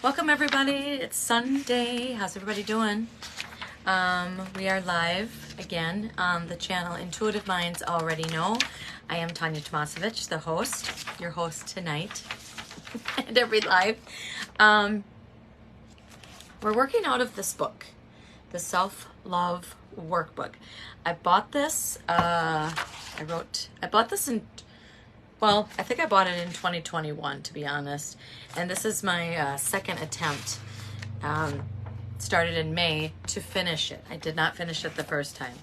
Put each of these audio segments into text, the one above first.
Welcome everybody. It's Sunday. How's everybody doing? We are live again on the channel Intuitive Minds Already Know. I am Tanya Tomasevich, the host, your host tonight and every live. We're working out of this book, the Self-Love Workbook. I bought this. I bought this in. Well, I think I bought it in 2021, to be honest. And this is my second attempt. Started in May to finish it. I did not finish it the first time.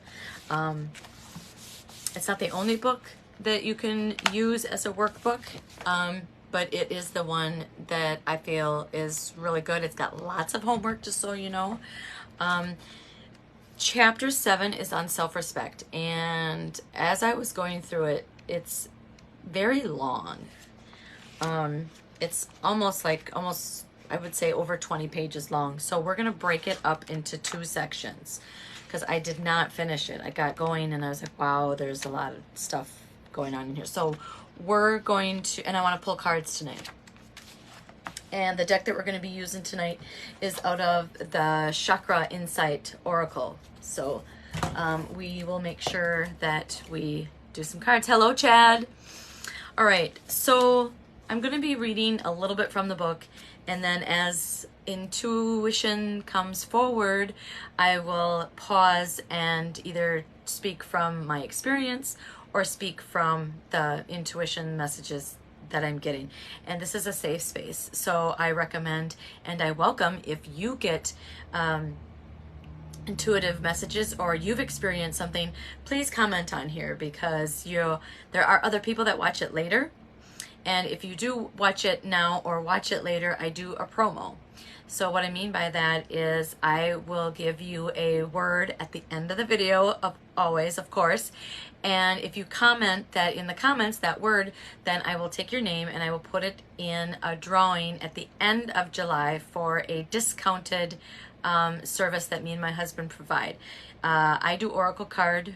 It's not the only book that you can use as a workbook, but it is the one that I feel is really good. It's got lots of homework, just so you know. Chapter 7 is on self-respect. And as I was going through it, it's very long. It's almost I would say over 20 pages long. So we're gonna break it up into two sections because I did not finish it. I got going and I was like, wow, there's a lot of stuff going on in here. So we're going to, and I want to pull cards tonight. And the deck that we're going to be using tonight is out of the Chakra Insight Oracle. So we will make sure that we do some cards. Hello, Chad. All right, so I'm going to be reading a little bit from the book, and then as intuition comes forward, I will pause and either speak from my experience or speak from the intuition messages that I'm getting. And this is a safe space, so I recommend and I welcome if you get intuitive messages or you've experienced something, please comment on here because there are other people that watch it later. And if you do watch it now or watch it later, I do a promo. So what I mean by that is I will give you a word at the end of the video, always, of course. And if you comment that in the comments, that word, then I will take your name and I will put it in a drawing at the end of July for a discounted service that me and my husband provide. I do oracle card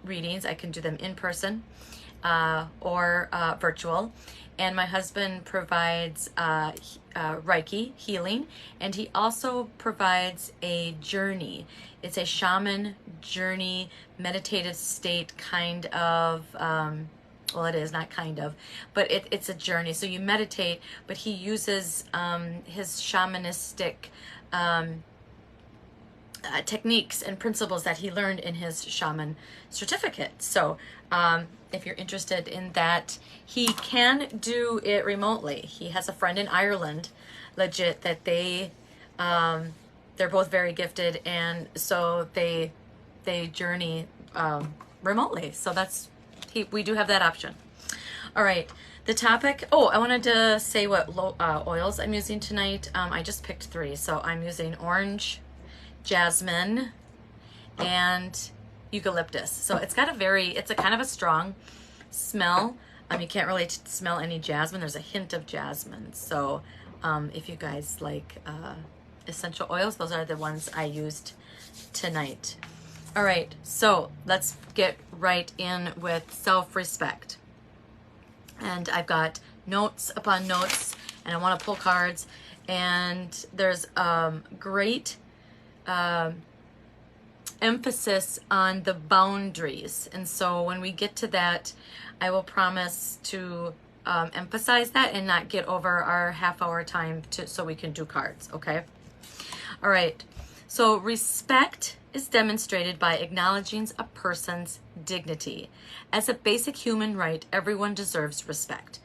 readings. I can do them in person or virtual. And my husband provides Reiki healing, and he also provides a journey. It's a shaman journey, meditative state kind of, well, it is not kind of, but it's a journey. So you meditate, but he uses his shamanistic techniques and principles that he learned in his shaman certificate. So if you're interested in that, he can do it remotely. He has a friend in Ireland, legit, that they're both very gifted, and so they journey remotely. So we do have that option. All right, the topic. Oh, I wanted to say what oils I'm using tonight. I just picked 3, so I'm using orange, jasmine, and eucalyptus. So it's got it's a kind of a strong smell. You can't really smell any jasmine. There's a hint of jasmine. So if you guys like essential oils, those are the ones I used tonight. All right, so let's get right in with self-respect. And I've got notes upon notes, and I want to pull cards. And there's great emphasis on the boundaries, and so when we get to that, I will promise to emphasize that and not get over our half-hour time so we can do cards. Okay. All right, so respect is demonstrated by acknowledging a person's dignity. As a basic human right, everyone deserves respect.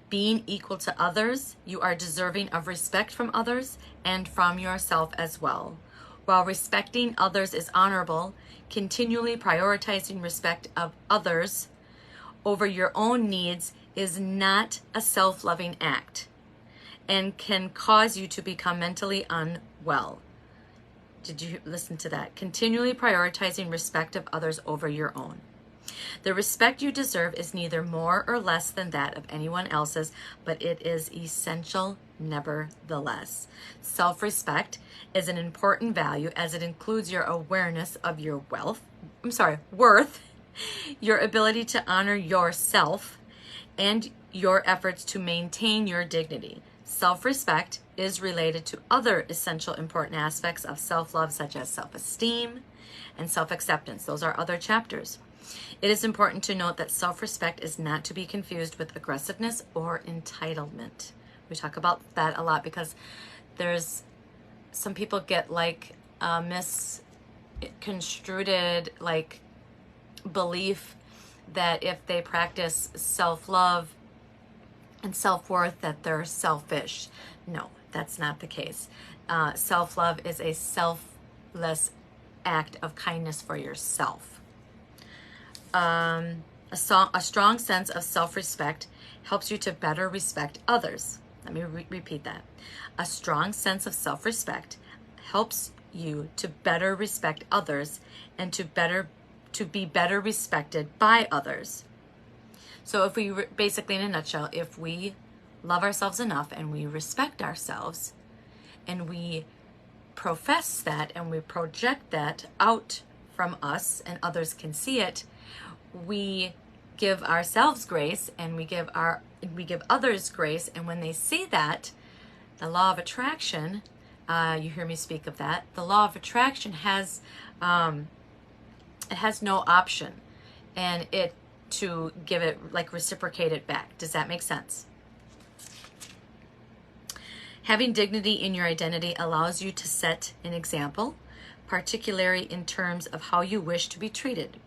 Being equal to others, you are deserving of respect from others and from yourself as well. While respecting others is honorable, continually prioritizing respect of others over your own needs is not a self-loving act and can cause you to become mentally unwell. Did you listen to that? Continually prioritizing respect of others over your own. The respect you deserve is neither more or less than that of anyone else's, but it is essential nevertheless. Self-respect is an important value as it includes your awareness of your worth, your ability to honor yourself, and your efforts to maintain your dignity. Self-respect is related to other essential important aspects of self-love, such as self-esteem and self-acceptance. Those are other chapters. It is important to note that self-respect is not to be confused with aggressiveness or entitlement. We talk about that a lot because there's some people get like misconstrued like belief that if they practice self-love and self-worth that they're selfish. No, that's not the case. Self-love is a selfless act of kindness for yourself. A strong sense of self-respect helps you to better respect others. Let me repeat that. A strong sense of self-respect helps you to better respect others and to be better respected by others. So if we, basically in a nutshell, if we love ourselves enough and we respect ourselves and we profess that and we project that out from us and others can see it, we give ourselves grace and we give others grace, and when they see that, the law of attraction, you hear me speak of that, the law of attraction has it has no option and it to give it, like, reciprocate it back. Does that make sense? Having dignity in your identity allows you to set an example, particularly in terms of how you wish to be treated.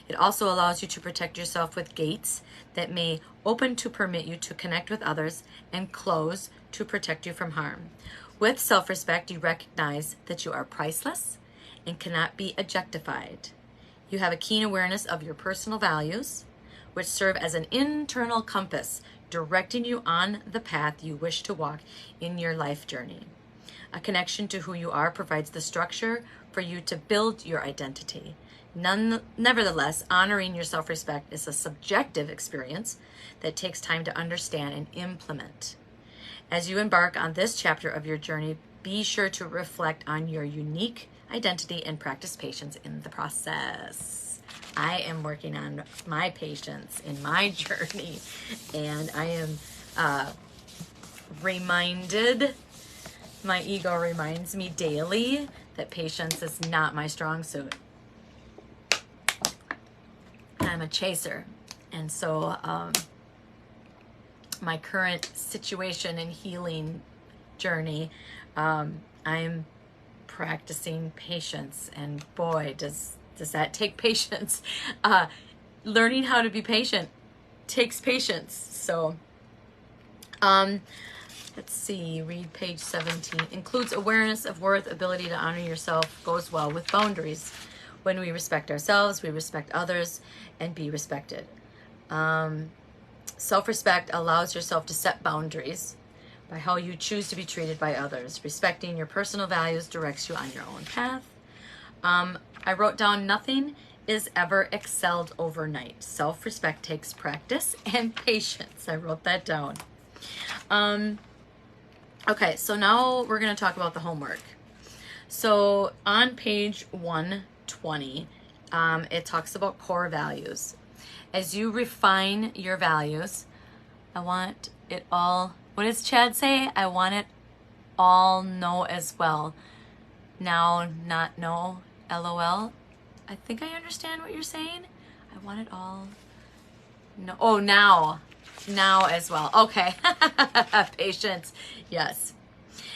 It also allows you to protect yourself with gates that may open to permit you to connect with others and close to protect you from harm. With self-respect, you recognize that you are priceless and cannot be objectified. You have a keen awareness of your personal values, which serve as an internal compass directing you on the path you wish to walk in your life journey. A connection to who you are provides the structure for you to build your identity. Nevertheless, honoring your self-respect is a subjective experience that takes time to understand and implement. As you embark on this chapter of your journey, be sure to reflect on your unique identity and practice patience in the process. I am working on my patience in my journey, and I am reminded, my ego reminds me daily that patience is not my strong suit. I'm a chaser, and so my current situation and healing journey, I'm practicing patience, and boy, does that take patience. Learning how to be patient takes patience. So let's see, read page 17. Includes awareness of worth, ability to honor yourself, goes well with boundaries. When we respect ourselves, we respect others and be respected. Self-respect allows yourself to set boundaries by how you choose to be treated by others. Respecting your personal values directs you on your own path. I wrote down, nothing is ever excelled overnight. Self-respect takes practice and patience. I wrote that down. Okay, so now we're going to talk about the homework. So on page 120, it talks about core values. As you refine your values, I want it all, what does Chad say? I want it all know as well. Now, not know, LOL. I think I understand what you're saying. I want it all. No. Oh, now as well. Okay. Patience. Yes.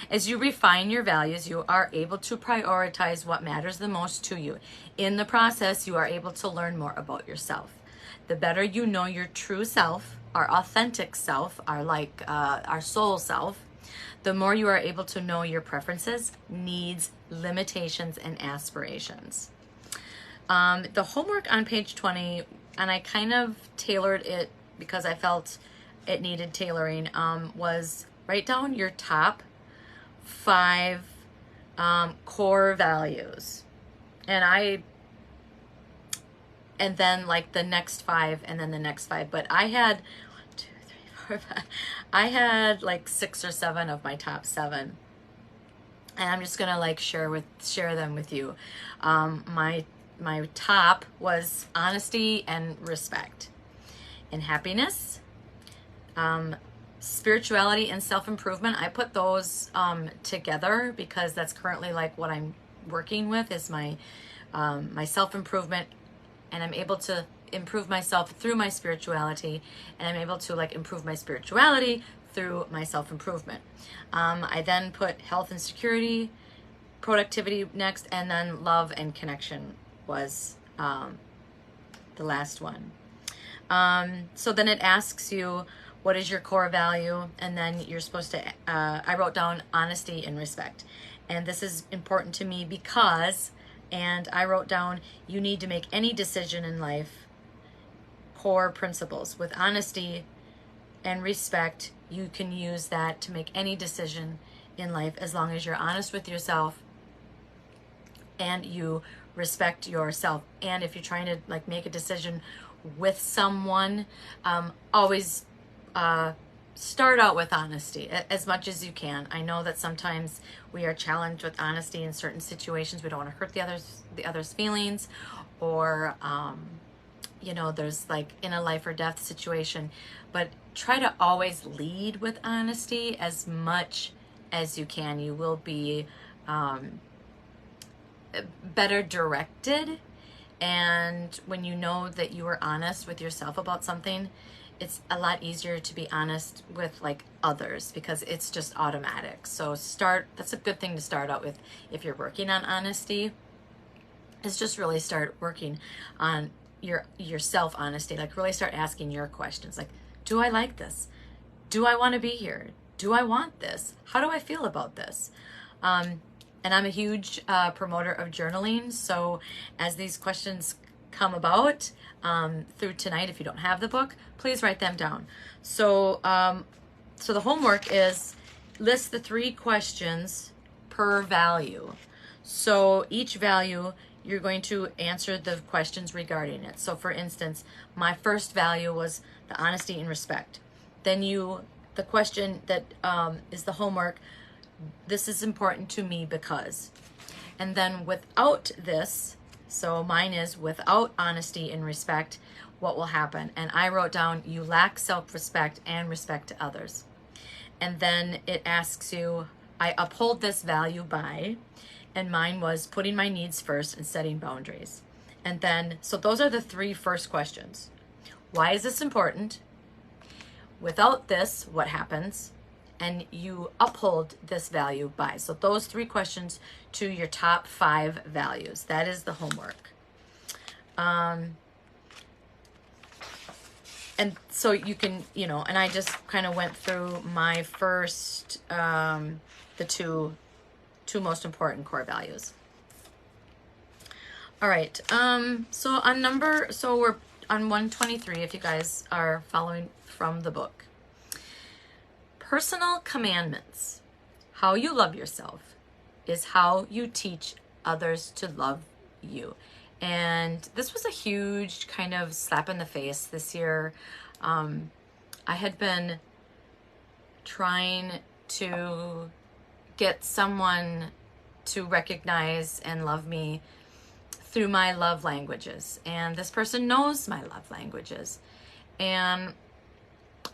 As you refine your values, you are able to prioritize what matters the most to you. In the process, you are able to learn more about yourself. The better you know your true self, our authentic self, our soul self, the more you are able to know your preferences, needs, limitations, and aspirations. The homework on page 20, and I kind of tailored it because I felt it needed tailoring, was write down your top 5 core values. And then like the next 5 and then the next 5. But I had 1, 2, 3, 4, 5. I had like 6 or 7 of my top 7. And I'm just gonna like share them with you. My top was honesty and respect, and happiness, Spirituality and self-improvement, I put those together because that's currently like what I'm working with is my my self-improvement, and I'm able to improve myself through my spirituality, and I'm able to like improve my spirituality through my self-improvement. I then put health and security, productivity next, and then love and connection was the last one. So then it asks you, what is your core value? And then you're supposed to, I wrote down honesty and respect. And this is important to me because, and I wrote down, you need to make any decision in life, core principles. With honesty and respect, you can use that to make any decision in life as long as you're honest with yourself and you respect yourself. And if you're trying to like make a decision with someone, always start out with honesty as much as you can. I know that sometimes we are challenged with honesty in certain situations. We don't want to hurt the other's feelings, or you know, there's like in a life or death situation. But try to always lead with honesty as much as you can. You will be better directed, and when you know that you are honest with yourself about something, it's a lot easier to be honest with like others because it's just automatic. So that's a good thing to start out with if you're working on honesty, is just really start working on your self honesty. Like really start asking your questions, like, do I like this? Do I want to be here? Do I want this? How do I feel about this? And I'm a huge promoter of journaling. So as these questions come about through tonight, if you don't have the book, please write them down. So, so the homework is list the 3 questions per value. So each value, you're going to answer the questions regarding it. So for instance, my first value was the honesty and respect. Then the question that is the homework, this is important to me because. And then without this, so mine is without honesty and respect, what will happen? And I wrote down, you lack self-respect and respect to others. And then it asks you, I uphold this value by, and mine was putting my needs first and setting boundaries. And then, so those are the 3 first questions. Why is this important? Without this, what happens? And you uphold this value by. So those 3 questions to your top 5 values. That is the homework. And so you can, you know, and I just kind of went through my first, the two most important core values. All right. So we're on 123, if you guys are following from the book. Personal commandments. How you love yourself is how you teach others to love you. And this was a huge kind of slap in the face this year. I had been trying to get someone to recognize and love me through my love languages. And this person knows my love languages. And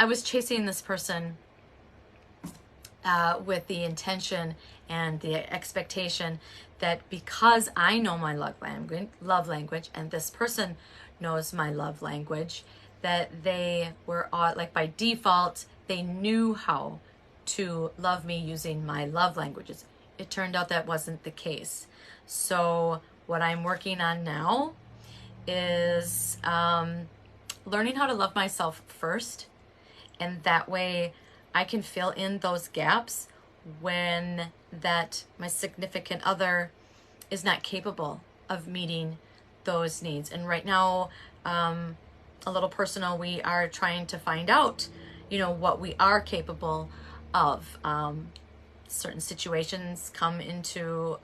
I was chasing this person with the intention and the expectation that because I know my love language, and this person knows my love language, that they were like by default, they knew how to love me using my love languages. It turned out that wasn't the case. So what I'm working on now is learning how to love myself first, and that way I can fill in those gaps when my significant other is not capable of meeting those needs. And right now, a little personal, we are trying to find out, you know, what we are capable of. Certain situations come into,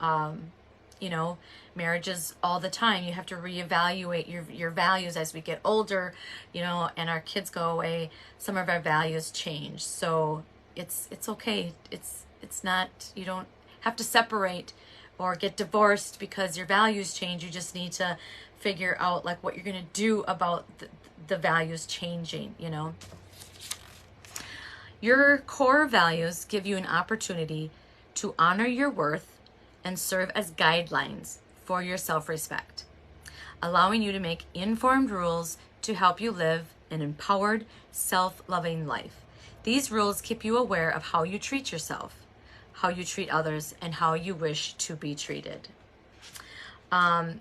you know, marriages all the time. You have to reevaluate your values as we get older, you know, and our kids go away. Some of our values change. So it's okay. It's not, you don't have to separate or get divorced because your values change. You just need to figure out like what you're going to do about the values changing, you know. Your core values give you an opportunity to honor your worth and serve as guidelines for your self-respect, allowing you to make informed rules to help you live an empowered, self-loving life. These rules keep you aware of how you treat yourself, how you treat others, and how you wish to be treated.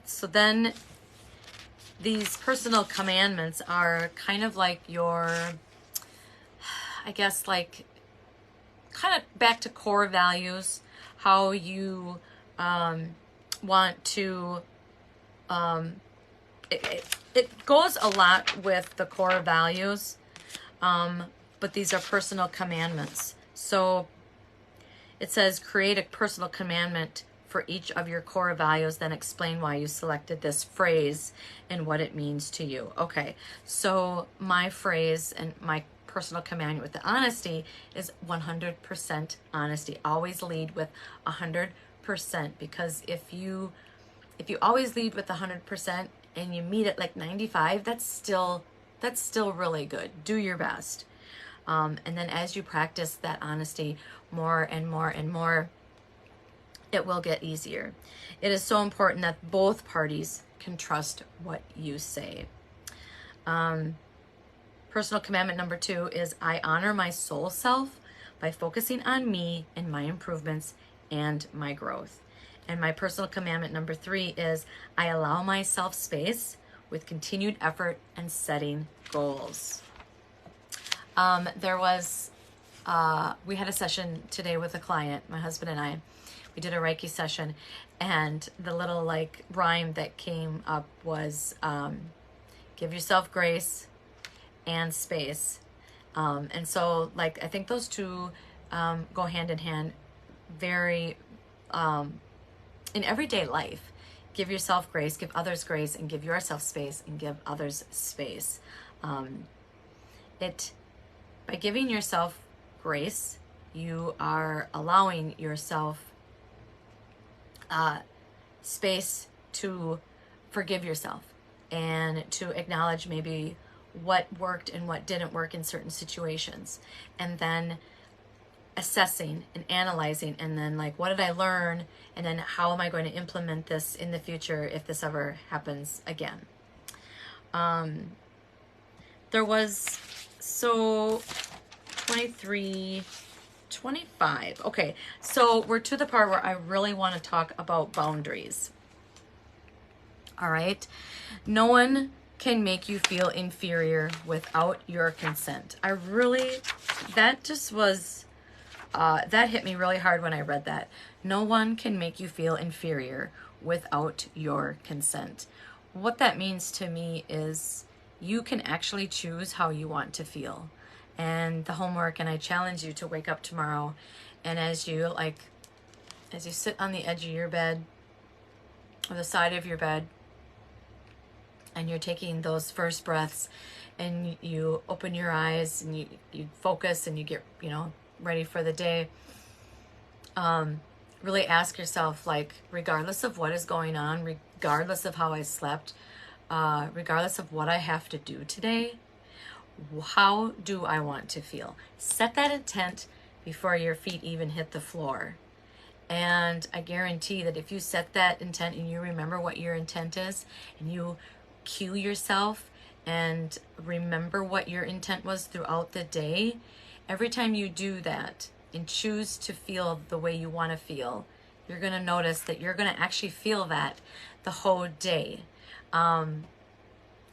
So then these personal commandments are kind of like your, I guess, like kind of back to core values, how you want to, it goes a lot with the core values, but these are personal commandments. So it says create a personal commandment for each of your core values, then explain why you selected this phrase and what it means to you. Okay, so my phrase and my personal commandment with the honesty is 100% honesty. Always lead with 100%, because if you always lead with 100% and you meet at like 95, that's still really good. Do your best. And then as you practice that honesty more and more and more, it will get easier. It is so important that both parties can trust what you say. Personal commandment number 2 is I honor my soul self by focusing on me and my improvements and my growth. And my personal commandment number 3 is I allow myself space with continued effort and setting goals. We had a session today with a client, my husband and I. We did a Reiki session, and the little like rhyme that came up was give yourself grace and space. And so like I think those two go hand in hand very in everyday life. Give yourself grace, give others grace, and give yourself space and give others space. By giving yourself grace, you are allowing yourself space to forgive yourself and to acknowledge maybe what worked and what didn't work in certain situations, and then assessing and analyzing, and then like, what did I learn, and then how am I going to implement this in the future if this ever happens again. There was 23, 25. Okay, so we're to the part where I really want to talk about boundaries. All right. No one can make you feel inferior without your consent. That hit me really hard when I read that. No one can make you feel inferior without your consent. What that means to me is you can actually choose how you want to feel. And the homework, and I challenge you to wake up tomorrow, and as you sit on the edge of your bed or the side of your bed, and you're taking those first breaths, and you open your eyes and you focus and you get ready for the day, really ask yourself, like, regardless of what is going on, regardless of how I slept, regardless of what I have to do today, how do I want to feel? Set that intent before your feet even hit the floor. And I guarantee that if you set that intent and you remember what your intent is, and you cue yourself and remember what your intent was throughout the day, every time you do that and choose to feel the way you want to feel, you're going to notice that you're going to actually feel that the whole day.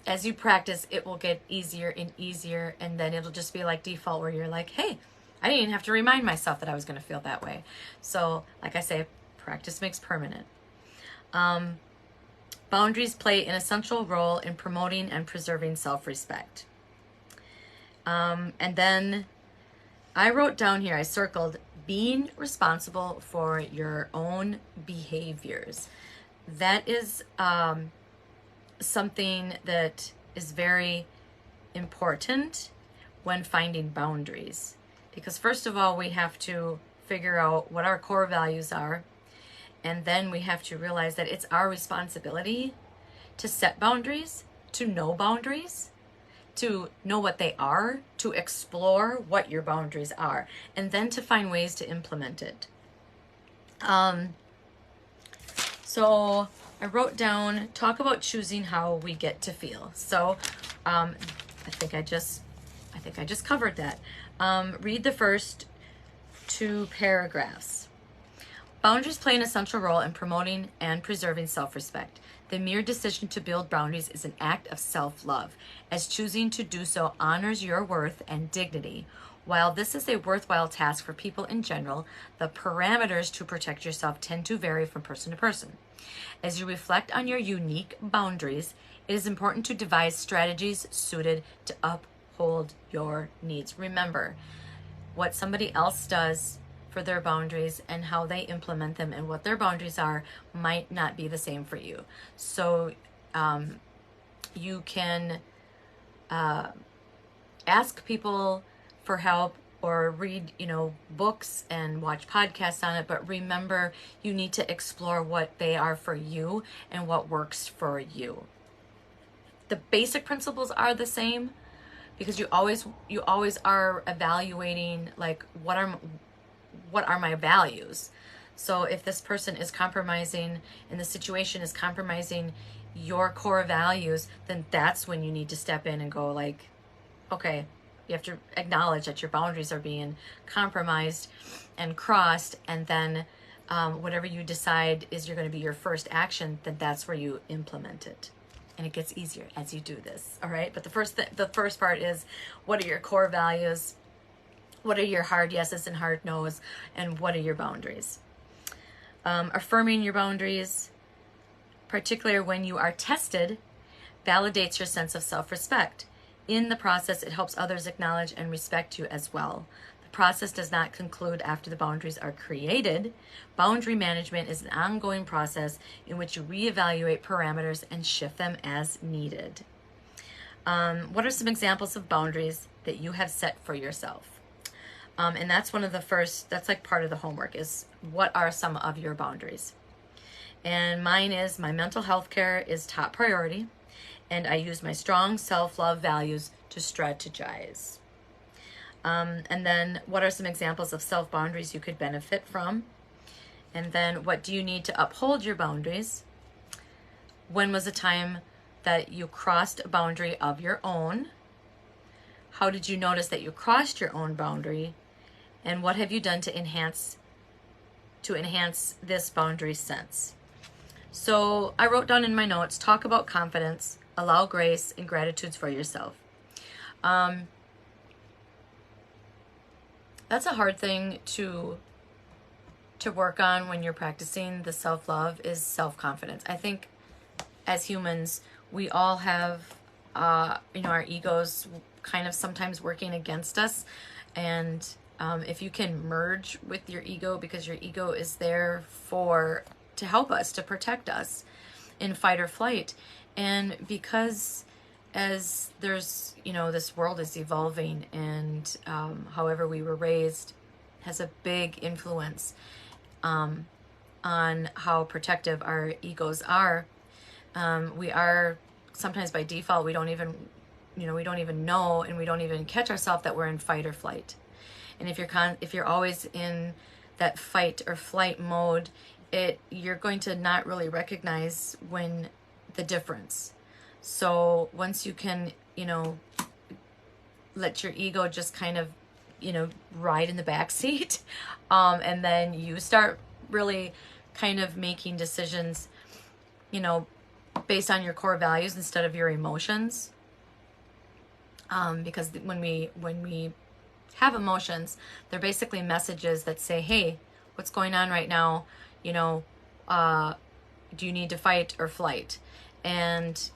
As you practice, it will get easier and easier, and then it'll just be like default, where you're like, hey, I didn't even have to remind myself that I was going to feel that way. So, like I say, practice makes permanent. Boundaries play an essential role in promoting and preserving self-respect. And then I wrote down here, I circled, being responsible for your own behaviors. That is something that is very important when finding boundaries. Because first of all, we have to figure out what our core values are, and then we have to realize that it's our responsibility to set boundaries, to know boundaries, to know what they are, to explore what your boundaries are, and then to find ways to implement it. So I wrote down, talk about choosing how we get to feel. So I think I just covered that. Read the first 2 paragraphs. Boundaries play an essential role in promoting and preserving self-respect. The mere decision to build boundaries is an act of self-love, as choosing to do so honors your worth and dignity. While this is a worthwhile task for people in general, the parameters to protect yourself tend to vary from person to person. As you reflect on your unique boundaries, it is important to devise strategies suited to uphold your needs. Remember, what somebody else does for their boundaries and how they implement them and what their boundaries are might not be the same for you. So you can ask people for help or read, books and watch podcasts on it, but remember, you need to explore what they are for you and what works for you. The basic principles are the same, because you always are evaluating, like, what are my values. So if this person is compromising and the situation is compromising your core values, then that's when you need to step in and go, like, okay, you have to acknowledge that your boundaries are being compromised and crossed, and then whatever you decide is you're going to be your first action, then that's where you implement it. And it gets easier as you do this, all right? But the first part is, what are your core values? What are your hard yeses and hard no's? And what are your boundaries? Affirming your boundaries, particularly when you are tested, validates your sense of self-respect. In the process, it helps others acknowledge and respect you as well. The process does not conclude after the boundaries are created. Boundary management is an ongoing process in which you reevaluate parameters and shift them as needed. What are some examples of boundaries that you have set for yourself? And that's one of the first, that's like part of the homework, is what are some of your boundaries? And mine is, my mental health care is top priority, and I use my strong self-love values to strategize. And then what are some examples of self-boundaries you could benefit from? And then what do you need to uphold your boundaries? When was a time that you crossed a boundary of your own? How did you notice that you crossed your own boundary? And what have you done to enhance this boundary sense? So I wrote down in my notes, talk about confidence, allow grace and gratitudes for yourself. That's a hard thing to work on when you're practicing the self-love, is self-confidence. I think as humans, we all have, our egos kind of sometimes working against us. And if you can merge with your ego, because your ego is there to help us, to protect us in fight or flight. And because as there's, this world is evolving, and however we were raised has a big influence on how protective our egos are. We are sometimes by default, we don't even know, and we don't even catch ourselves that we're in fight or flight. And if you're always in that fight or flight mode, you're going to not really recognize when the difference. So once you can, let your ego just kind of, ride in the back seat, and then you start really kind of making decisions, based on your core values instead of your emotions. Because when we have emotions, they're basically messages that say, hey, what's going on right now? Do you need to fight or flight? And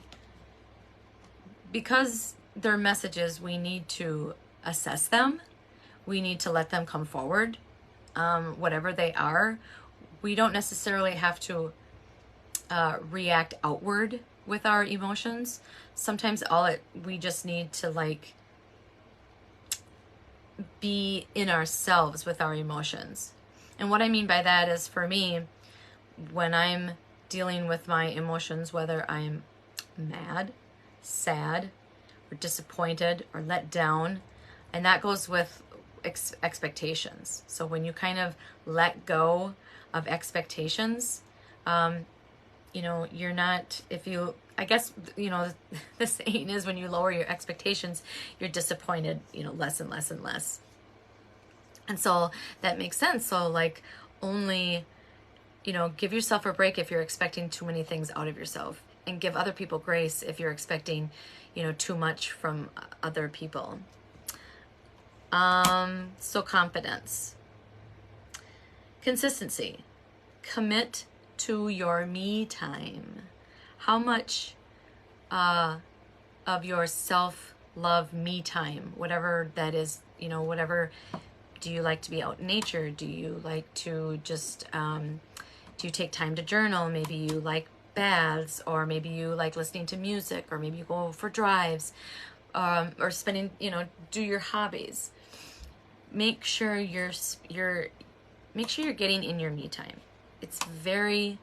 because they're messages, we need to assess them. We need to let them come forward, whatever they are. We don't necessarily have to react outward with our emotions. Sometimes we just need to be in ourselves with our emotions. And what I mean by that is, for me, when I'm dealing with my emotions, whether I'm mad, sad, or disappointed or let down. And that goes with expectations. So when you kind of let go of expectations, you're not, I guess, the saying is when you lower your expectations, you're disappointed, less and less and less. And so that makes sense. So like only, give yourself a break if you're expecting too many things out of yourself, and give other people grace if you're expecting, too much from other people. So confidence, consistency, commit to your me time. How much of your self-love me time, whatever that is, whatever, do you like to be out in nature? Do you like to just, do you take time to journal? Maybe you like baths, or maybe you like listening to music, or maybe you go for drives, or spending, do your hobbies. Make sure you're getting in your me time. It's very,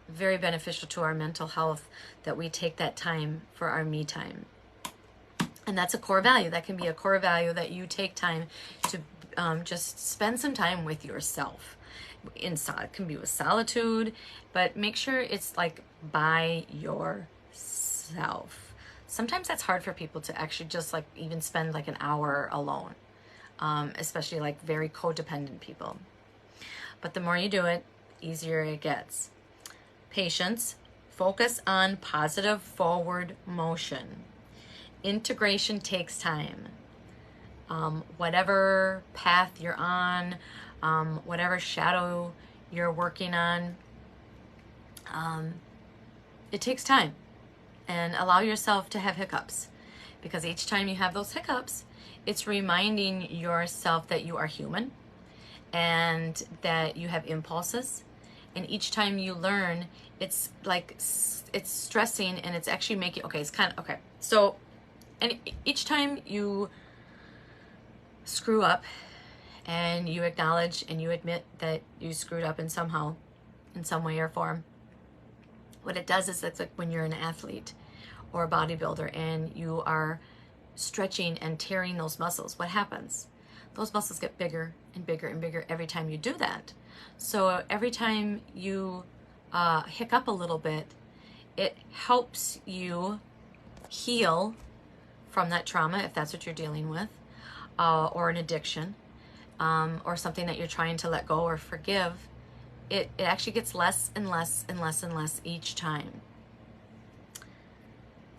very beneficial to our mental health that we take that time for our me time. And that's a core value. That can be a core value, that you take time to just spend some time with yourself. It can be with solitude, but make sure it's like by yourself. Sometimes that's hard for people to actually just like even spend like an hour alone, especially like very codependent people. But the more you do it, easier it gets. Patience. Focus on positive forward motion. Integration takes time. Whatever path you're on, whatever shadow you're working on, it takes time. And allow yourself to have hiccups, because each time you have those hiccups, it's reminding yourself that you are human and that you have impulses. And each time you learn, it's like, it's stressing, and it's actually making, so, and each time you screw up and you acknowledge and you admit that you screwed up in some way or form, what it does is, it's like when you're an athlete or a bodybuilder and you are stretching and tearing those muscles, what happens? Those muscles get bigger and bigger and bigger every time you do that. So every time you hiccup a little bit, it helps you heal from that trauma, if that's what you're dealing with, or an addiction, or something that you're trying to let go or forgive. It actually gets less and less and less and less each time.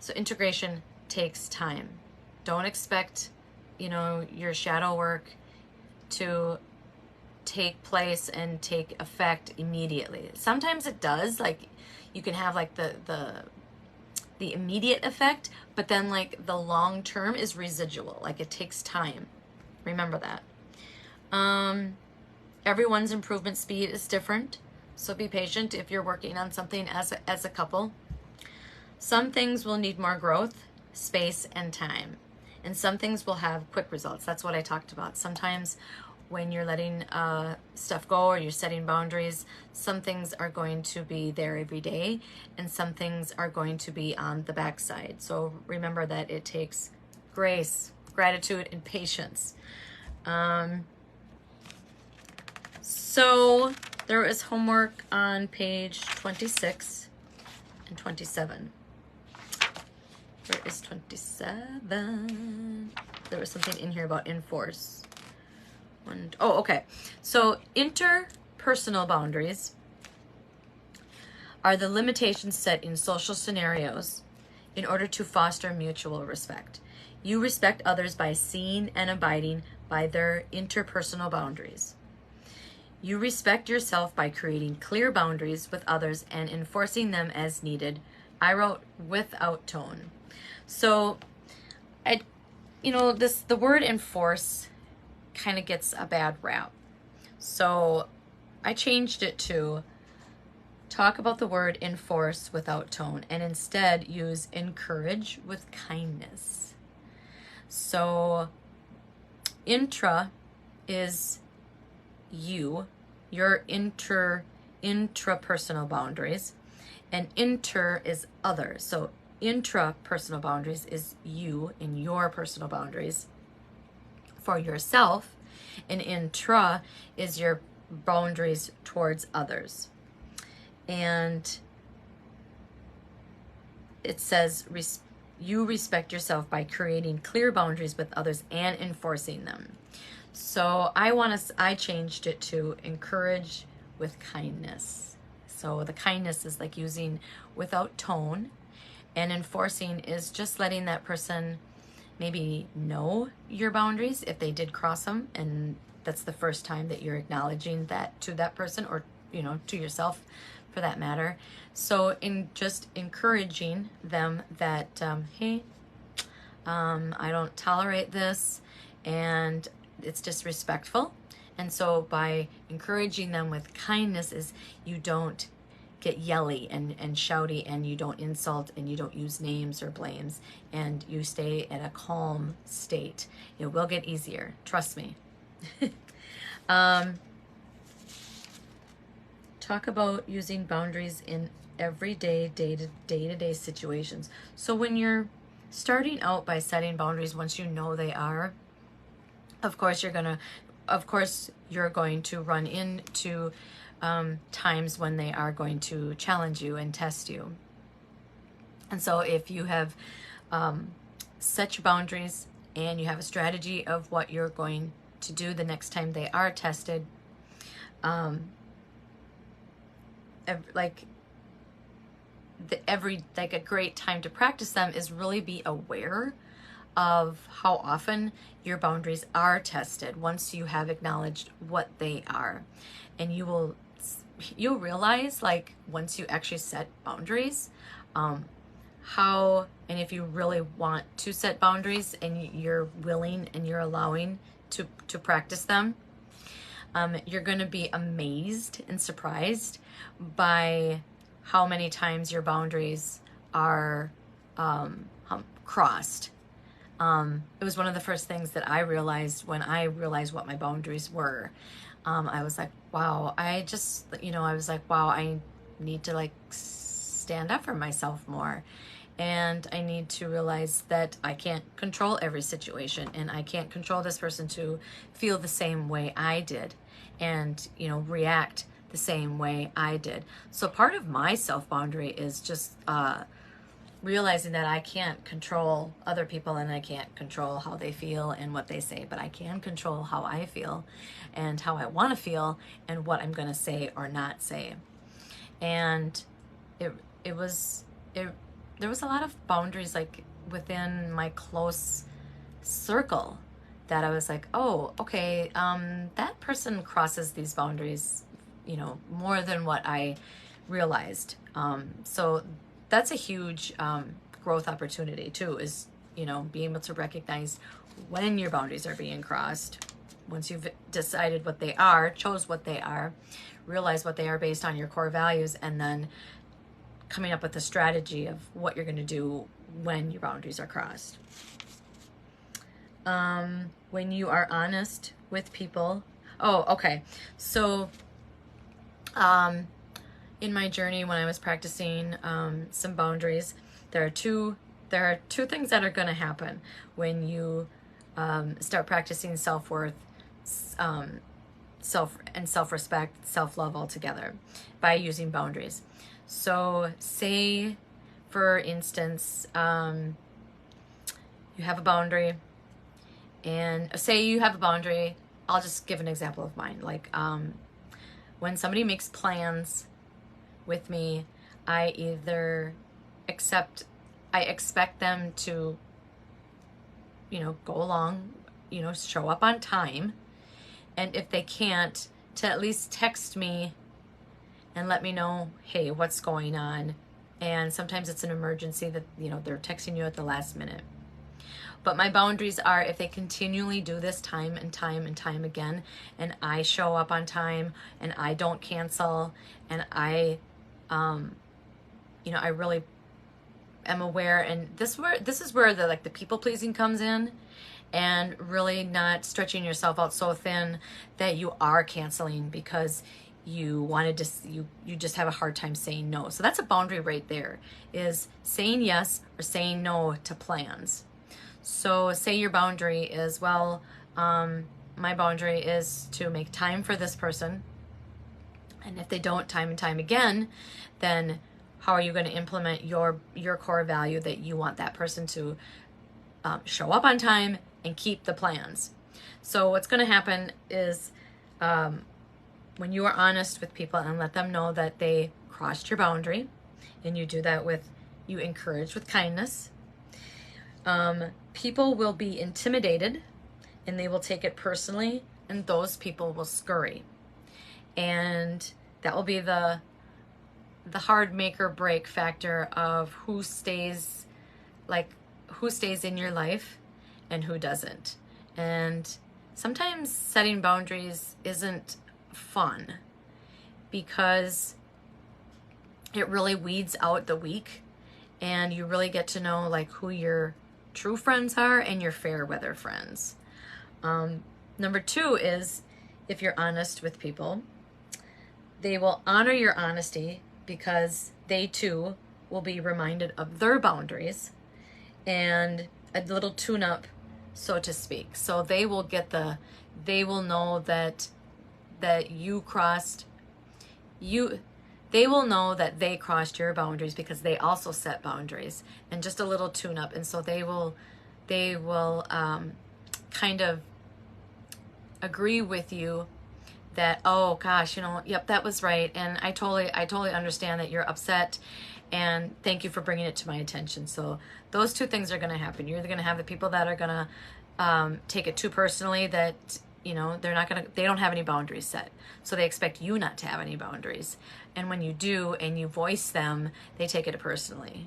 So integration takes time. Don't expect, your shadow work to take place and take effect immediately. Sometimes it does, like you can have like the immediate effect, but then like the long term is residual, like it takes time. Remember that. Everyone's improvement speed is different, so be patient if you're working on something as a couple. Some things will need more growth, space, and time, and some things will have quick results. That's what I talked about. Sometimes when you're letting stuff go or you're setting boundaries, some things are going to be there every day, and some things are going to be on the backside. So remember that it takes grace, gratitude, and patience. So there is homework on page 26 and 27. Where is 27? There was something in here about enforce. Okay. So interpersonal boundaries are the limitations set in social scenarios in order to foster mutual respect. You respect others by seeing and abiding by their interpersonal boundaries. You respect yourself by creating clear boundaries with others and enforcing them as needed. I wrote without tone. So, the word enforce kind of gets a bad rap. So I changed it to talk about the word enforce without tone and instead use encourage with kindness. So intra is your intrapersonal boundaries, and inter is other. So intrapersonal boundaries is you and your personal boundaries for yourself, and intra is your boundaries towards others. And it says you respect yourself by creating clear boundaries with others and enforcing them. So I changed it to encourage with kindness. So the kindness is like using without tone, and enforcing is just letting that person maybe know your boundaries if they did cross them, and that's the first time that you're acknowledging that to that person, or to yourself for that matter. So in just encouraging them that hey, I don't tolerate this, and it's disrespectful. And so by encouraging them with kindness is you don't get yelly and shouty, and you don't insult, and you don't use names or blames, and you stay at a calm state. It will get easier, trust me. Talk about using boundaries in everyday day-to-day situations. So when you're starting out by setting boundaries, once you know they are, of course you're going to run into times when they are going to challenge you and test you. And so if you have set your boundaries and you have a strategy of what you're going to do the next time they are tested, a great time to practice them is really be aware of how often your boundaries are tested once you have acknowledged what they are. And you'll realize, like, once you actually set boundaries, how, and if you really want to set boundaries and you're willing and you're allowing to practice them, you're going to be amazed and surprised by how many times your boundaries are crossed. It was one of the first things that I realized when I realized what my boundaries were. I was like, wow, I was like, wow, I need to like stand up for myself more. And I need to realize that I can't control every situation, and I can't control this person to feel the same way I did and, react the same way I did. So part of my self-boundary is just realizing that I can't control other people, and I can't control how they feel and what they say, but I can control how I feel and how I want to feel and what I'm going to say or not say. And there was a lot of boundaries like within my close circle that I was like, oh, okay, that person crosses these boundaries, more than what I realized. So that's a huge growth opportunity too, is, being able to recognize when your boundaries are being crossed. Once you've decided what they are, chose what they are, realize what they are based on your core values, and then coming up with a strategy of what you're going to do when your boundaries are crossed. When you are honest with people. Oh, okay. So, in my journey when I was practicing some boundaries, there are two things that are going to happen when you start practicing self-worth, self-respect, self-love all together by using boundaries. So say, for instance, you have a boundary, and say you have a boundary, I'll just give an example of mine. Like when somebody makes plans with me, I expect them to, go along, show up on time. And if they can't, to at least text me and let me know, hey, what's going on? And sometimes it's an emergency that, they're texting you at the last minute. But my boundaries are, if they continually do this time and time and time again, and I show up on time and I don't cancel, and I really am aware, and this is where the people pleasing comes in, and really not stretching yourself out so thin that you are canceling because you wanted to, you just have a hard time saying no. So that's a boundary right there, is saying yes or saying no to plans. So say your boundary is, well, my boundary is to make time for this person. And if they don't time and time again, then how are you going to implement your core value that you want that person to show up on time and keep the plans? So what's going to happen is when you are honest with people and let them know that they crossed your boundary, and you do that with, you encourage with kindness, people will be intimidated and they will take it personally, and those people will scurry. And that will be the hard make or break factor of who stays in your life and who doesn't. And sometimes setting boundaries isn't fun because it really weeds out the weak, and you really get to know like who your true friends are and your fair weather friends. Number 2 is, if you're honest with people, they will honor your honesty because they too will be reminded of their boundaries and a little tune-up, so to speak. So they will know that you crossed, they will know that they crossed your boundaries because they also set boundaries, and just a little tune-up. And so they will kind of agree with you that, oh gosh, yep, that was right, and I totally understand that you're upset, and thank you for bringing it to my attention. So those 2 things are going to happen. You're either going to have the people that are going to take it too personally, that they don't have any boundaries set, so they expect you not to have any boundaries, and when you do and you voice them, they take it personally,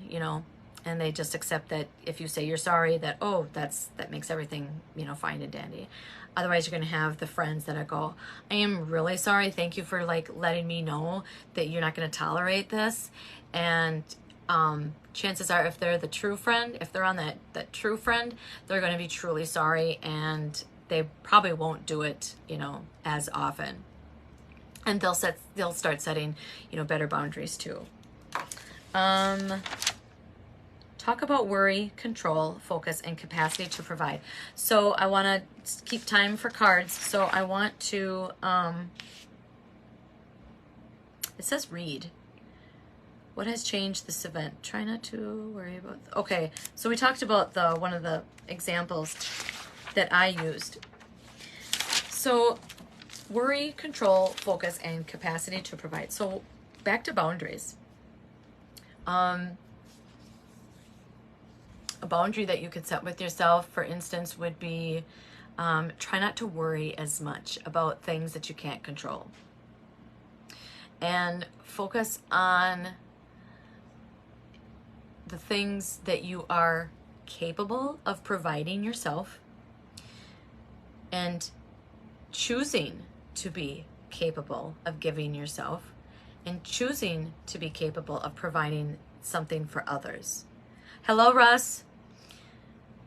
and they just accept that if you say you're sorry, that, oh, that makes everything, fine and dandy. Otherwise, you're going to have the friends that go, I am really sorry. Thank you for letting me know that you're not going to tolerate this. And chances are, if they're the true friend, if they're on that true friend, they're going to be truly sorry, and they probably won't do it, as often. And they'll start setting, better boundaries too. Talk about worry, control, focus, and capacity to provide. So I want to keep time for cards. So I want to, it says read. What has changed this event? Try not to worry about. Okay, so we talked about one of the examples that I used. So worry, control, focus, and capacity to provide. So back to boundaries. A boundary that you could set with yourself, for instance, would be try not to worry as much about things that you can't control, and focus on the things that you are capable of providing yourself, and choosing to be capable of giving yourself, and choosing to be capable of providing something for others. Hello, Russ.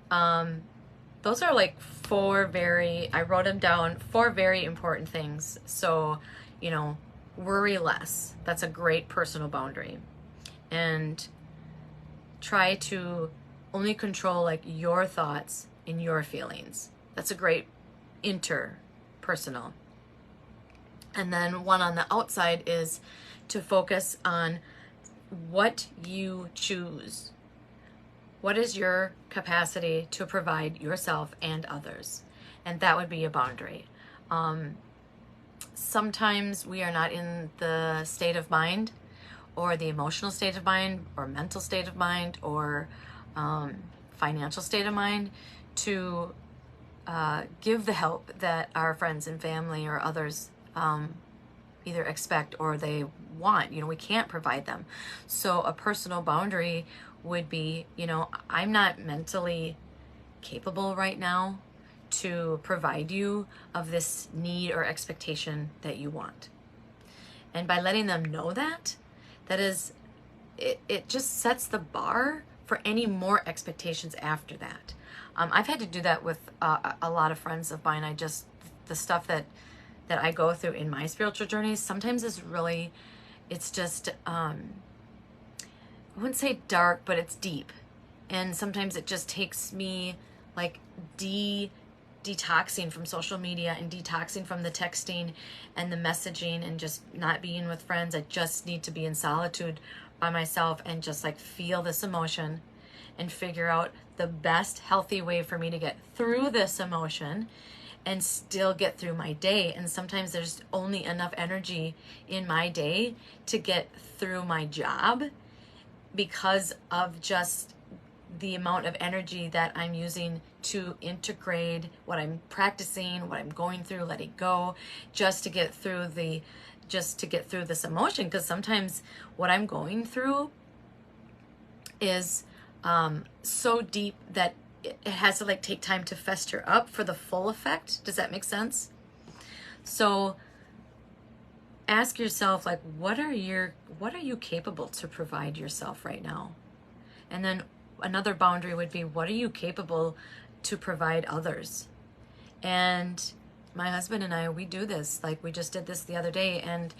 Those are I wrote them down, 4 very important things. So, worry less. That's a great personal boundary. And try to only control your thoughts and your feelings. That's a great interpersonal. And then one on the outside is to focus on what you choose. What is your capacity to provide yourself and others? And that would be a boundary. Sometimes we are not in the state of mind, or the emotional state of mind, or mental state of mind, or financial state of mind to give the help that our friends and family or others either expect or they want. We can't provide them. So a personal boundary would be, I'm not mentally capable right now to provide you of this need or expectation that you want. And by letting them know that is, it just sets the bar for any more expectations after that. I've had to do that with a lot of friends of mine. The stuff that that I go through in my spiritual journeys sometimes is really, it's just, I wouldn't say dark, but it's deep. And sometimes it just takes me like detoxing from social media and detoxing from the texting and the messaging and just not being with friends. I just need to be in solitude by myself and just like feel this emotion and figure out the best healthy way for me to get through this emotion and still get through my day. And sometimes there's only enough energy in my day to get through my job because of just the amount of energy that I'm using to integrate what I'm practicing, what I'm going through, let it go, just to get through this emotion. Because sometimes what I'm going through is so deep that it has to like take time to fester up for the full effect. Does that make sense? So ask yourself, like, what are you capable to provide yourself right now? And then another boundary would be, what are you capable to provide others? And my husband and I, we do this. Like, we just did this the other day, and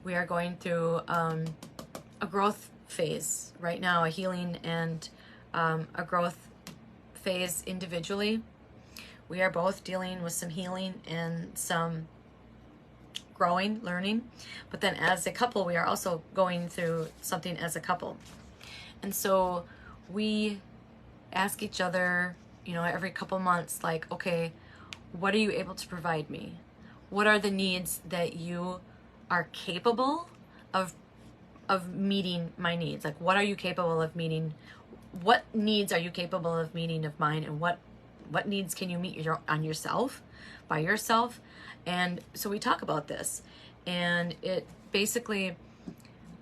we are going through a growth phase right now, a healing and a growth phase individually. We are both dealing with some healing and some growing, learning. But then as a couple, we are also going through something as a couple. And so we ask each other, every couple months, like, okay, what are you able to provide me? What are the needs that you are capable of meeting my needs? Like, what are you capable of meeting? What needs are you capable of meeting of mine? And what needs can you meet by yourself? And so we talk about this, and it basically,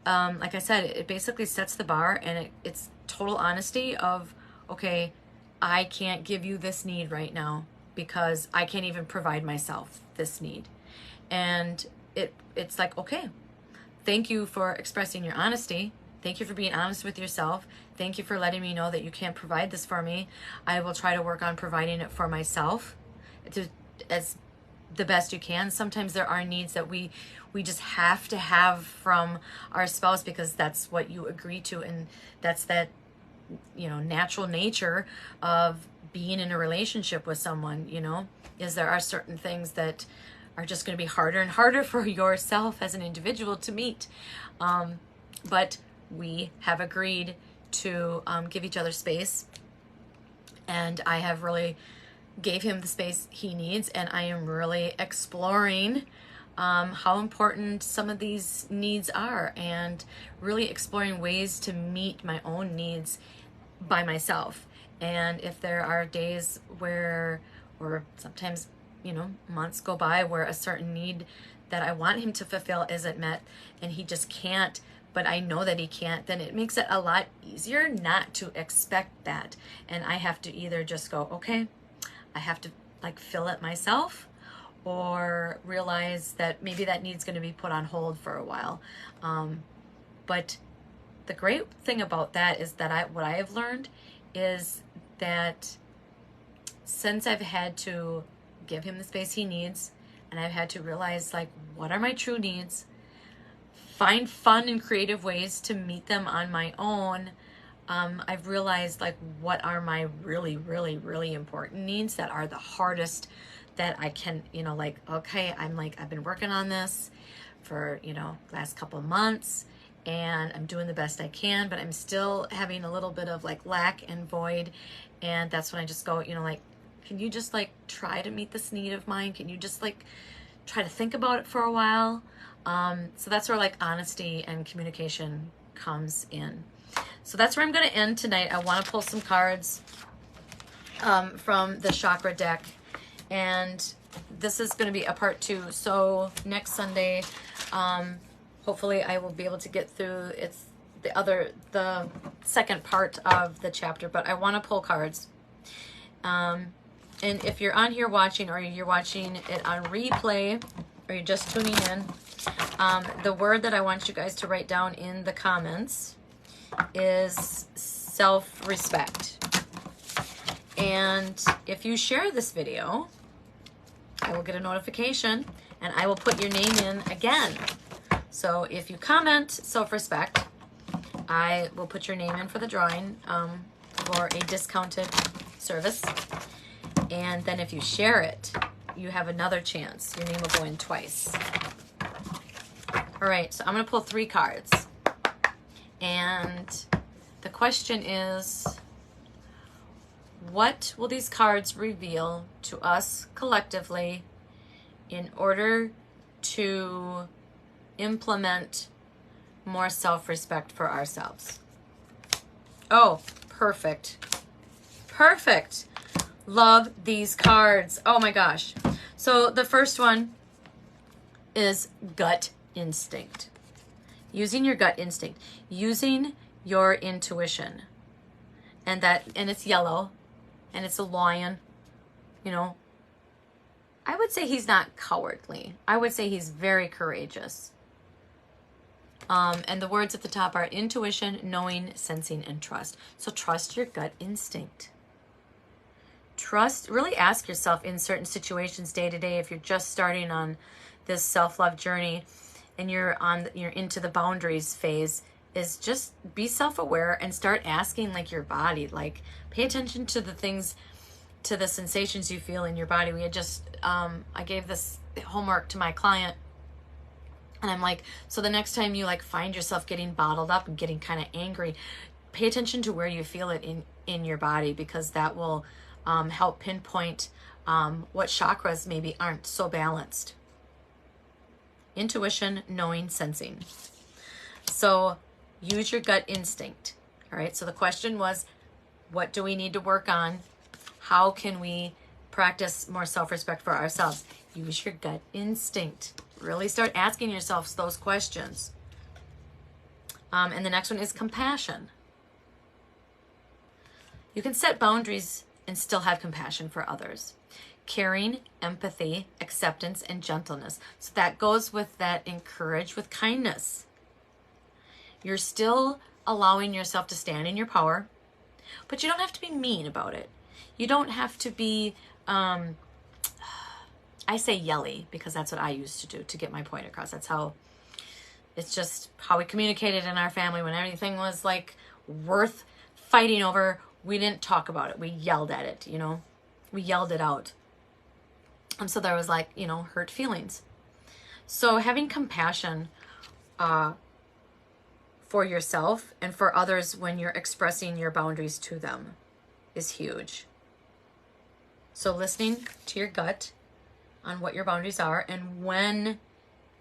like I said, it basically sets the bar, and it's total honesty of, okay, I can't give you this need right now because I can't even provide myself this need. And it's like, okay, thank you for expressing your honesty. Thank you for being honest with yourself. Thank you for letting me know that you can't provide this for me. I will try to work on providing it for myself as the best you can. Sometimes there are needs that we just have to have from our spouse because that's what you agree to, and that's that natural nature of being in a relationship with someone, is there are certain things that are just going to be harder and harder for yourself as an individual to meet. But we have agreed to give each other space, and I have really gave him the space he needs, and I am really exploring how important some of these needs are, and really exploring ways to meet my own needs by myself. And if there are days where, or sometimes, months go by where a certain need that I want him to fulfill isn't met and he just can't, but I know that he can't, then it makes it a lot easier not to expect that. And I have to either just go, okay, I have to like fill it myself, or realize that maybe that need's going to be put on hold for a while. But the great thing about that is that what I have learned is that since I've had to give him the space he needs, and I've had to realize, like, what are my true needs, find fun and creative ways to meet them on my own, I've realized, like, what are my really, really, really important needs that are the hardest that I can, like, okay, I've been working on this for, last couple of months, and I'm doing the best I can, but I'm still having a little bit of like lack and void. And that's when I just go, like, can you just like try to meet this need of mine? Can you just like try to think about it for a while? So that's where like honesty and communication comes in. So that's where I'm going to end tonight. I want to pull some cards from the chakra deck, and this is going to be a part 2. So next Sunday, hopefully I will be able to get through the second part of the chapter, but I want to pull cards. And if you're on here watching, or you're watching it on replay, or you're just tuning in, the word that I want you guys to write down in the comments is self-respect. And if you share this video, I will get a notification and I will put your name in again. So if you comment self-respect, I will put your name in for the drawing for a discounted service. And then if you share it, you have another chance. Your name will go in twice. All right, so I'm going to pull 3 cards. And the question is, what will these cards reveal to us collectively in order to implement more self-respect for ourselves? Oh, perfect. Perfect. Love these cards. Oh my gosh. So the first one is gut instinct. Using your gut instinct. Using your intuition. And it's yellow. And it's a lion. You know, I would say he's not cowardly. I would say he's very courageous. And the words at the top are intuition, knowing, sensing, and trust. So trust your gut instinct. Trust, really ask yourself in certain situations day to day, if you're just starting on this self-love journey and you're into the boundaries phase, is just be self-aware and start asking like your body, like pay attention to the things, to the sensations you feel in your body. We had just, I gave this homework to my client. And I'm like, so the next time you like find yourself getting bottled up and getting kind of angry, pay attention to where you feel it in your body, because that will help pinpoint what chakras maybe aren't so balanced. Intuition, knowing, sensing. So use your gut instinct. All right. So the question was, what do we need to work on? How can we practice more self-respect for ourselves? Use your gut instinct. Really start asking yourselves those questions. And the next one is compassion. You can set boundaries and still have compassion for others. Caring, empathy, acceptance, and gentleness. So that goes with that encourage with kindness. You're still allowing yourself to stand in your power, but you don't have to be mean about it. You don't have to be, I say yelly because that's what I used to do to get my point across. That's how, it's just how we communicated in our family. When everything was like worth fighting over, we didn't talk about it. We yelled at it, you know, we yelled it out. And so there was like, you know, hurt feelings. So having compassion for yourself and for others when you're expressing your boundaries to them is huge. So listening to your gut on what your boundaries are, and when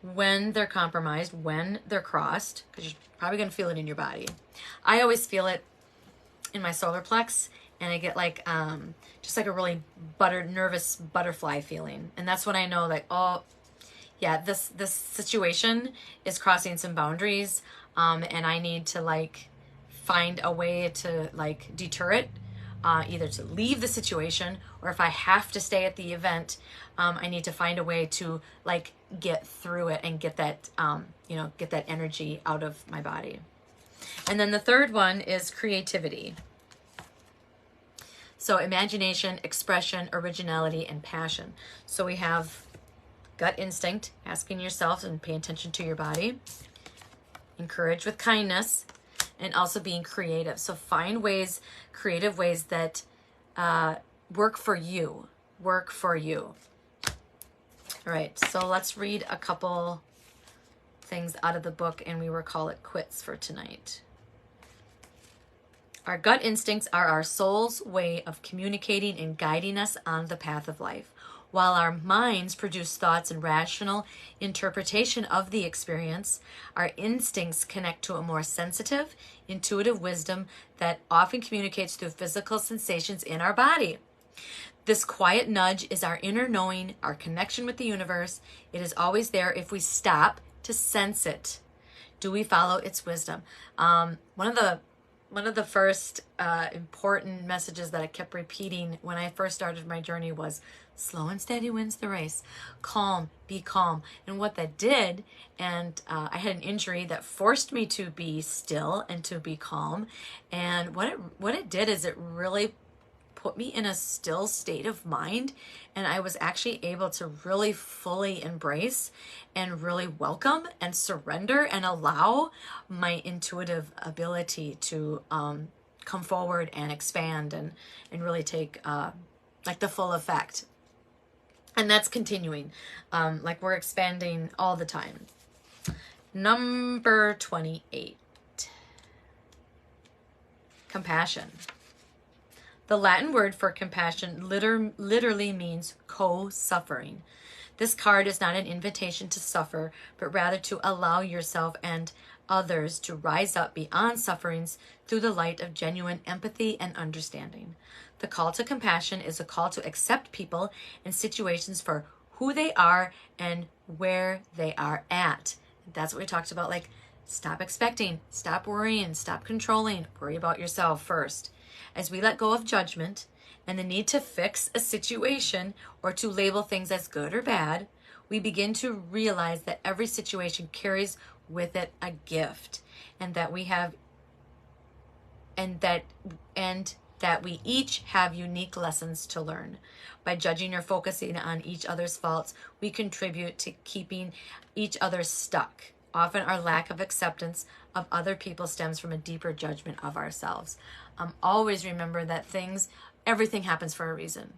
they're compromised, when they're crossed, because you're probably going to feel it in your body. I always feel it in my solar plex, and I get like just like a really nervous butterfly feeling. And that's when I know that, oh yeah, this situation is crossing some boundaries, and I need to like find a way to like deter it, either to leave the situation, or if I have to stay at the event, I need to find a way to like get through it and get that, get that energy out of my body. And then the third one is creativity. So imagination, expression, originality, and passion. So we have gut instinct, asking yourself and pay attention to your body. Encourage with kindness, and also being creative. So find ways, creative ways that work for you. Work for you. All right, so let's read a couple things out of the book, and we will call it quits for tonight. Our gut instincts are our soul's way of communicating and guiding us on the path of life, while our minds produce thoughts and rational interpretation of the experience. Our instincts connect to a more sensitive, intuitive wisdom that often communicates through physical sensations in our body. This quiet nudge is our inner knowing, our connection with the universe. It is always there if we stop to sense it. Do we follow its wisdom? One of the first important messages that I kept repeating when I first started my journey was, slow and steady wins the race. Calm, be calm. And what that did, and I had an injury that forced me to be still and to be calm. And what it did is it really put me in a still state of mind, and I was actually able to really fully embrace and really welcome and surrender and allow my intuitive ability to come forward and expand and really take like the full effect. And that's continuing. Like we're expanding all the time. Number 28. Compassion. The Latin word for compassion literally means co-suffering. This card is not an invitation to suffer, but rather to allow yourself and others to rise up beyond sufferings through the light of genuine empathy and understanding. The call to compassion is a call to accept people and situations for who they are and where they are at. That's what we talked about, like stop expecting, stop worrying, stop controlling, worry about yourself first. As we let go of judgment and the need to fix a situation or to label things as good or bad, we begin to realize that every situation carries with it a gift, and that we have and that we each have unique lessons to learn. By judging or focusing on each other's faults, we contribute to keeping each other stuck. Often our lack of acceptance of other people stems from a deeper judgment of ourselves. Always remember that everything happens for a reason.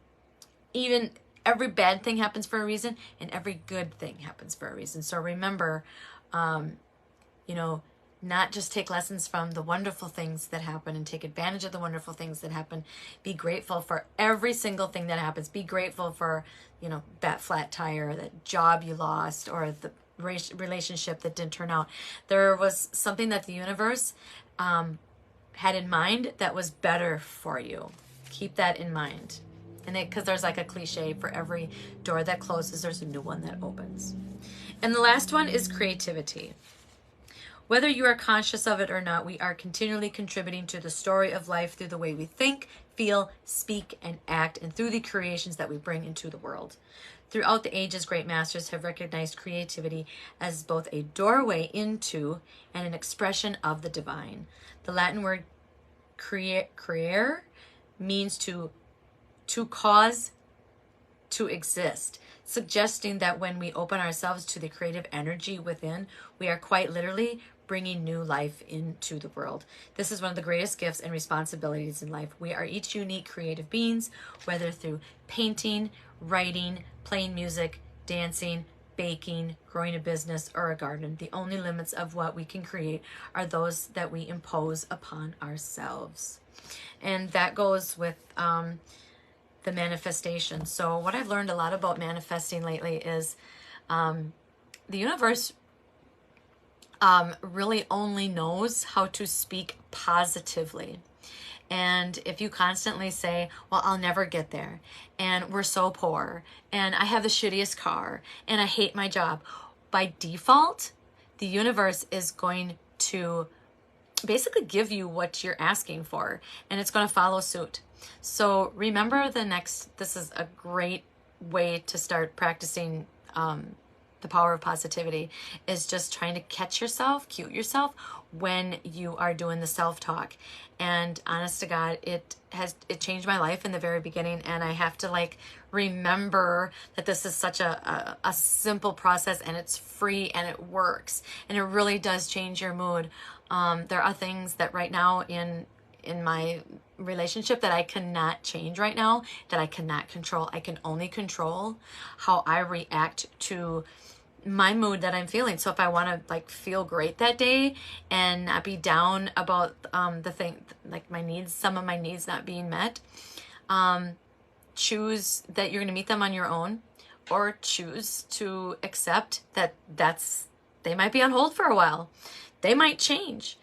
Even every bad thing happens for a reason, and every good thing happens for a reason. So remember, not just take lessons from the wonderful things that happen and take advantage of the wonderful things that happen. Be grateful for every single thing that happens. Be grateful for, that flat tire, that job you lost, or the relationship that didn't turn out. There was something that the universe had in mind that was better for you. Keep that in mind. And because there's like a cliche, for every door that closes, there's a new one that opens. And the last one is creativity. Whether you are conscious of it or not, we are continually contributing to the story of life through the way we think, feel, speak, and act, and through the creations that we bring into the world. Throughout the ages, great masters have recognized creativity as both a doorway into and an expression of the divine. The Latin word creare means to cause to exist, suggesting that when we open ourselves to the creative energy within, we are quite literally bringing new life into the world. This is one of the greatest gifts and responsibilities in life. We are each unique creative beings, whether through painting, writing, playing music, dancing, baking, growing a business, or a garden. The only limits of what we can create are those that we impose upon ourselves. And that goes with the manifestation. So what I've learned a lot about manifesting lately is the universe really only knows how to speak positively. And if you constantly say, well, I'll never get there, and we're so poor, and I have the shittiest car, and I hate my job, by default, the universe is going to basically give you what you're asking for, and it's going to follow suit. So remember this is a great way to start practicing the power of positivity, is just trying to cue yourself when you are doing the self-talk. And honest to God, it changed my life in the very beginning, and I have to remember that this is such a simple process, and it's free, and it works, and it really does change your mood. There are things that right now in my relationship that I cannot change right now, that I cannot control. I can only control how I react to my mood that I'm feeling. So if I want to feel great that day and not be down about the thing, some of my needs not being met, choose that you're going to meet them on your own, or choose to accept that they might be on hold for a while. They might change.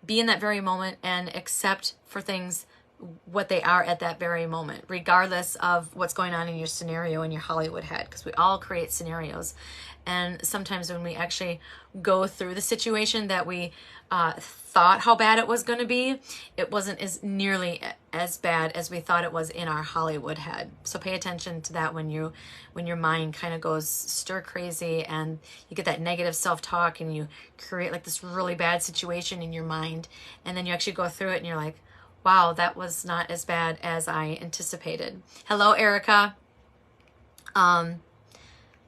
Be in that very moment and accept for things what they are at that very moment, regardless of what's going on in your scenario in your Hollywood head, because we all create scenarios. And sometimes when we actually go through the situation that we thought how bad it was going to be, it wasn't nearly as bad as we thought it was in our Hollywood head. So pay attention to that when your mind kind of goes stir crazy and you get that negative self-talk and you create this really bad situation in your mind, and then you actually go through it and you're like, wow, that was not as bad as I anticipated. Hello, Erica.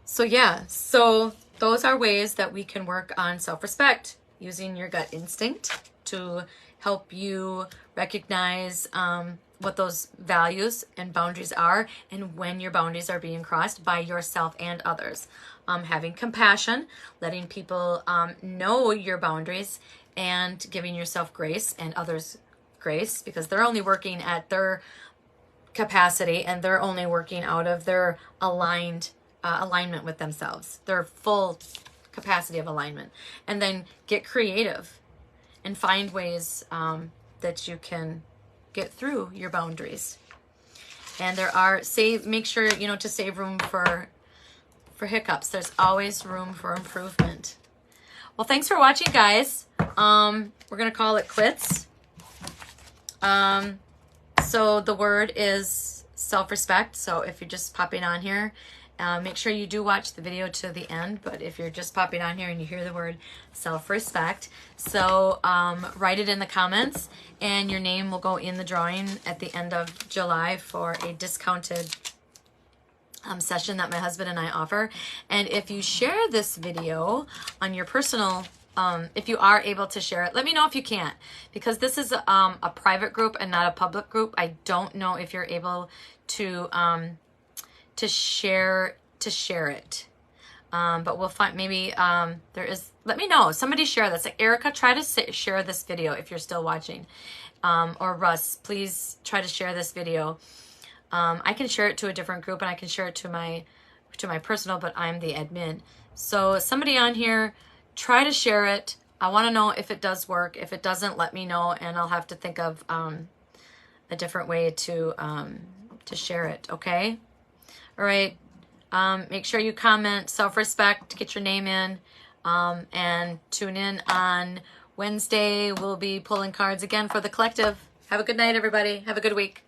So yeah, so those are ways that we can work on self-respect, using your gut instinct to help you recognize what those values and boundaries are, and when your boundaries are being crossed by yourself and others. Having compassion, letting people know your boundaries, and giving yourself grace and others grace, because they're only working at their capacity, and they're only working out of their alignment with themselves, their full capacity of alignment. And then get creative and find ways that you can get through your boundaries. And there are, make sure, to save room for hiccups. There's always room for improvement. Well, thanks for watching, guys. We're gonna call it quits. So the word is self-respect. So if you're just popping on here, make sure you do watch the video to the end. But if you're just popping on here and you hear the word self-respect, so write it in the comments, and your name will go in the drawing at the end of July for a discounted session that my husband and I offer. And if you share this video on your personal, if you are able to share it, let me know if you can't, because this is a private group and not a public group. I don't know if you're able to share it. But we'll find, maybe there is, let me know. Somebody share this. Like, Erica, try to share this video if you're still watching. Or Russ, please try to share this video. I can share it to a different group, and I can share it to my personal, but I'm the admin. So somebody on here, try to share it. I want to know if it does work. If it doesn't, let me know, and I'll have to think of a different way to share it. Okay. All right. Make sure you comment self-respect, get your name in, and tune in on Wednesday. We'll be pulling cards again for the collective. Have a good night, everybody. Have a good week.